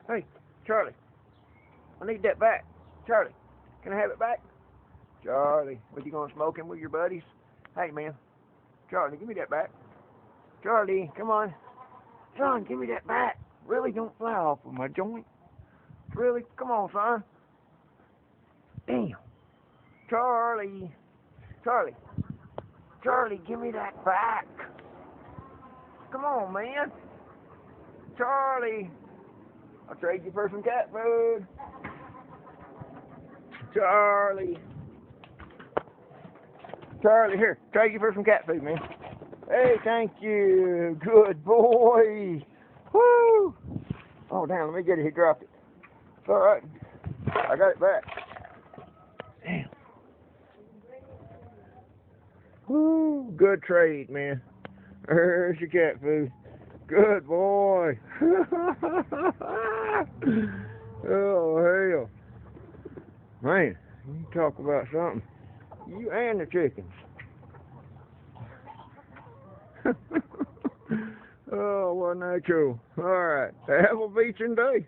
Hey, Charlie, I need that back. Charlie, can I have it back? Charlie, what you gonna smoke him with your buddies? Hey, man. Charlie, give me that back. Charlie, come on. Son, give me that back. Really, don't fly off with my joint. Really? Come on, son. Damn. Charlie. Charlie. Charlie, give me that back. Come on, man. Charlie. I'll trade you for some cat food. Charlie. Charlie, here. Trade you for some cat food, man. Hey, thank you. Good boy. Woo. Oh, damn. Let me get it. He dropped it. It's all right. I got it back. Damn. Woo. Good trade, man. There's your cat food. Good boy. Oh, hell. Man, you talk about something. You and the chickens. Oh, wasn't that cool? All right. Have a beaching day.